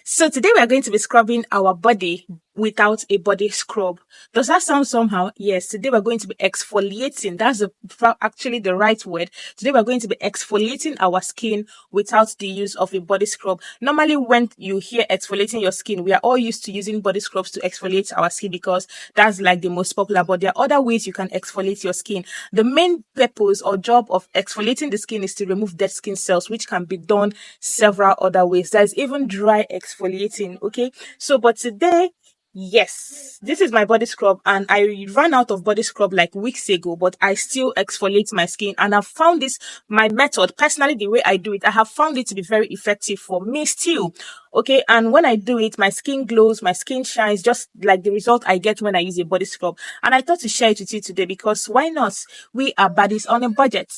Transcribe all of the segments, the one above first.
So today we are going to be scrubbing our body without a body scrub. Does that sound somehow? Yes. Today we're going to be exfoliating. That's actually the right word. Today we're going to be exfoliating our skin without the use of a body scrub. Normally when you hear exfoliating your skin, we are all used to using body scrubs to exfoliate our skin because that's like the most popular, but there are other ways you can exfoliate your skin. The main purpose or job of exfoliating the skin is to remove dead skin cells, which can be done several other ways. There's even dry exfoliating. Okay, so but today, yes, this is my body scrub, and I ran out of body scrub like weeks ago, but I still exfoliate my skin, and I've found this, my method, personally, the way I do it, I have found it to be very effective for me still. Okay, and when I do it, my skin glows, my skin shines, just like the result I get when I use a body scrub. And I thought to share it with you today because why not? We are buddies on a budget.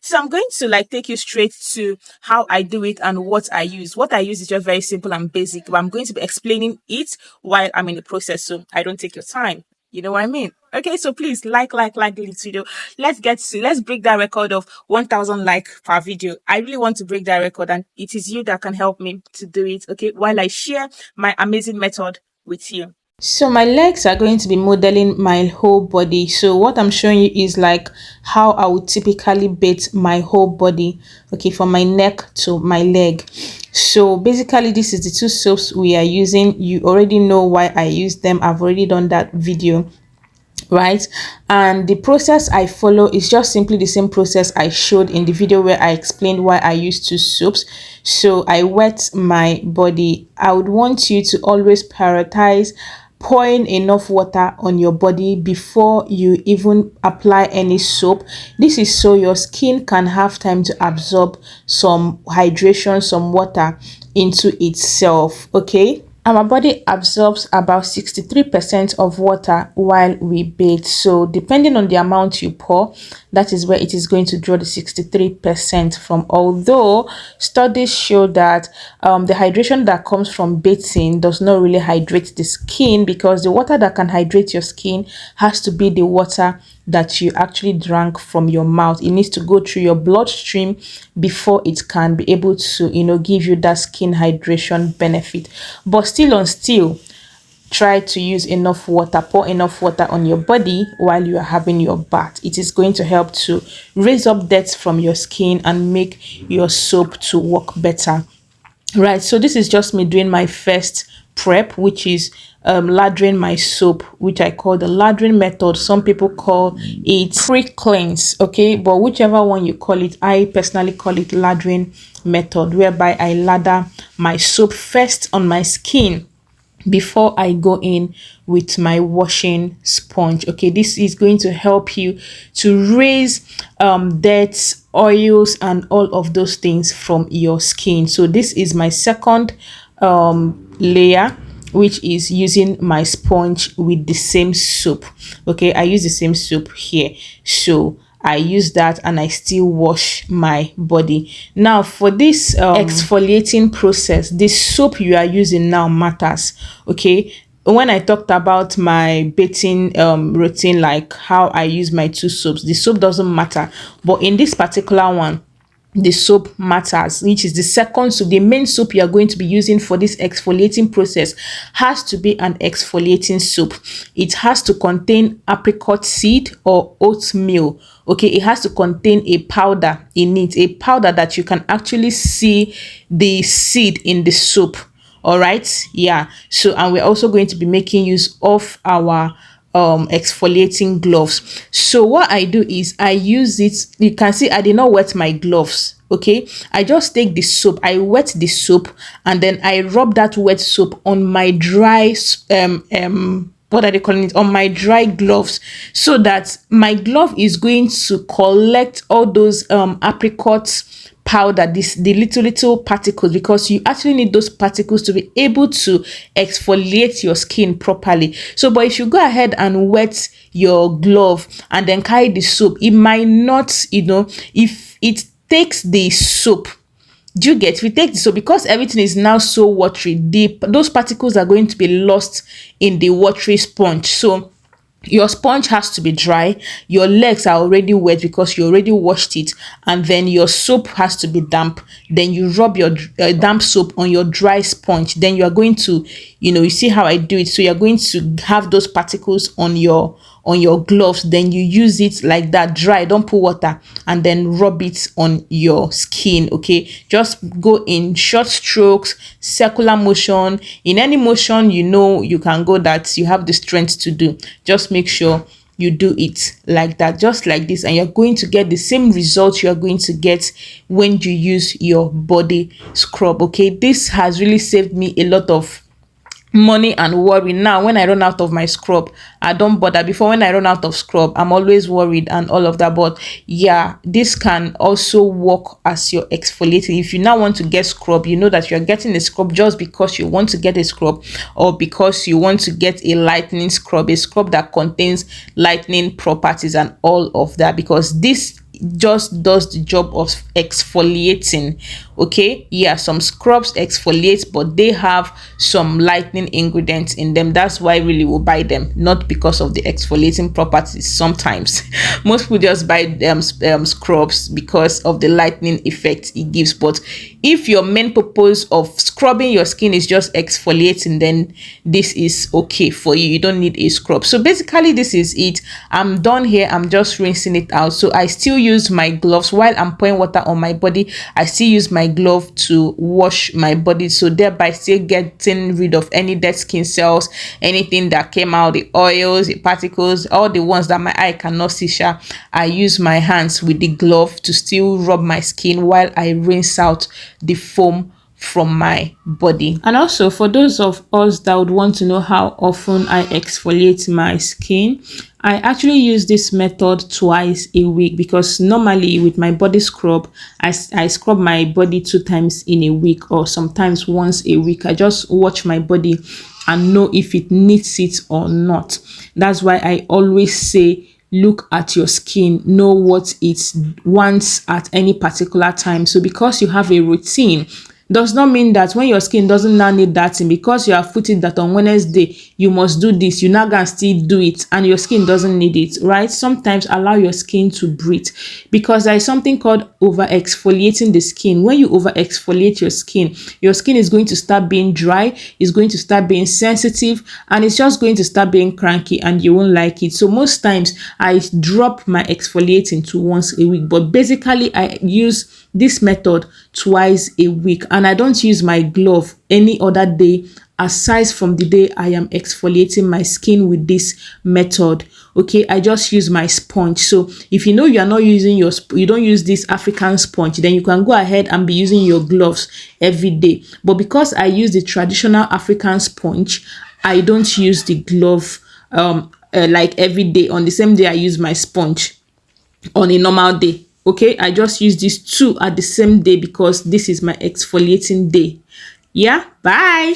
So I'm going to like take you straight to how I do it and what I use. What I use is just very simple and basic, but I'm going to be explaining it while I'm in the process, so I don't take your time. You know what I mean? Okay, so please like this video. Let's break that record of 1,000 like per video. I really want to break that record, and it is you that can help me to do it. Okay, while I share my amazing method with you. So my legs are going to be modeling my whole body. So what I'm showing you is like how I would typically bathe my whole body. Okay, from my neck to my leg. So basically this is the two soaps we are using. You already know why I use them. I've already done that video, right? And the process I follow is just simply the same process I showed in the video where I explained why I use two soaps. So I wet my body. I would want you to always prioritize pouring enough water on your body before you even apply any soap. This is so your skin can have time to absorb some hydration, some water into itself. Okay, our body absorbs about 63% of water while we bathe. So depending on the amount you pour, that is where it is going to draw the 63% from. Although studies show that the hydration that comes from bathing does not really hydrate the skin, because the water that can hydrate your skin has to be the water that you actually drank from your mouth. It needs to go through your bloodstream before it can be able to, give you that skin hydration benefit. But still, try to use enough water, pour enough water on your body while you are having your bath. It is going to help to raise up dirt from your skin and make your soap to work better. Right, so this is just me doing my first prep, which is lathering my soap, which I call the lathering method. Some people call it pre-cleanse, okay, but whichever one you call it, I personally call it lathering method, whereby I lather my soap first on my skin before I go in with my washing sponge. Okay, this is going to help you to raise dirt, oils, and all of those things from your skin. So this is my second layer, which is using my sponge with the same soap. Okay, I use the same soap here, so I use that and I still wash my body. Now for this exfoliating process, the soap you are using now matters. Okay, when I talked about my bathing routine, like how I use my two soaps, the soap doesn't matter, but in this particular one, the soap matters, which is the second soap. The main soap you are going to be using for this exfoliating process has to be an exfoliating soap. It has to contain apricot seed or oatmeal. Okay, it has to contain a powder in it, a powder that you can actually see the seed in the soap. All right, yeah. So, and we're also going to be making use of our exfoliating gloves. So what I do is I use it. You can see I did not wet my gloves. Okay, I just take the soap, I wet the soap, and then I rub that wet soap on my dry what are they calling it, on my dry gloves, so that my glove is going to collect all those apricots powder, the little particles, because you actually need those particles to be able to exfoliate your skin properly. So but if you go ahead and wet your glove and then carry the soap, it might not, if it takes the soap, do you get, if you take the soap, because everything is now so watery, those particles are going to be lost in the watery sponge. So Your sponge has to be dry, your legs are already wet because you already washed it, and then your soap has to be damp. Then you rub your damp soap on your dry sponge. Then you are going to, you see how I do it. So you're going to have those particles on your gloves. Then you use it like that, dry, don't put water, and then rub it on your skin. Okay, just go in short strokes, circular motion, in any motion you can go, that you have the strength to do. Just make sure you do it like that, just like this, and you're going to get the same results you're going to get when you use your body scrub. Okay, this has really saved me a lot of money and worry. Now when I run out of my scrub, I don't bother. Before, when I run out of scrub, I'm always worried and all of that. But yeah, this can also work as your exfoliating. If you now want to get scrub, you know that you're getting a scrub just because you want to get a scrub, or because you want to get a lightening scrub, a scrub that contains lightening properties and all of that, because this just does the job of exfoliating. Okay, yeah, some scrubs exfoliate, but they have some lightening ingredients in them. That's why really we'll buy them, not because of the exfoliating properties. Sometimes most people just buy them scrubs because of the lightening effect it gives. But if your main purpose of scrubbing your skin is just exfoliating, then this is okay for you. You don't need a scrub. So basically this is it. I'm done here. I'm just rinsing it out. So I still use my gloves while I'm pouring water on my body. I still use my glove to wash my body, so thereby still getting rid of any dead skin cells, anything that came out, the oils, the particles, all the ones that my eye cannot see. I use my hands with the glove to still rub my skin while I rinse out the foam from my body. And also, for those of us that would want to know how often I exfoliate my skin, I actually use this method twice a week, because normally with my body scrub, I scrub my body 2 times in a week, or sometimes once a week. I just watch my body and know if it needs it or not. That's why I always say, look at your skin, know what it wants at any particular time. So because you have a routine, does not mean that when your skin doesn't now need that thing, because you have put it that on Wednesday you must do this, you now gonna still do it, and your skin doesn't need it, right? Sometimes allow your skin to breathe, because there is something called over exfoliating the skin. When you over exfoliate your skin is going to start being dry, it's going to start being sensitive, and it's just going to start being cranky, and you won't like it. So most times I drop my exfoliating to once a week, but basically I use this method twice a week, and I don't use my glove any other day aside from the day I am exfoliating my skin with this method. Okay, I just use my sponge. So if you know you are not using you don't use this African sponge, then you can go ahead and be using your gloves every day. But because I use the traditional African sponge, I don't use the glove like every day. On the same day I use my sponge on a normal day. Okay, I just use these 2 at the same day because this is my exfoliating day. Yeah, bye.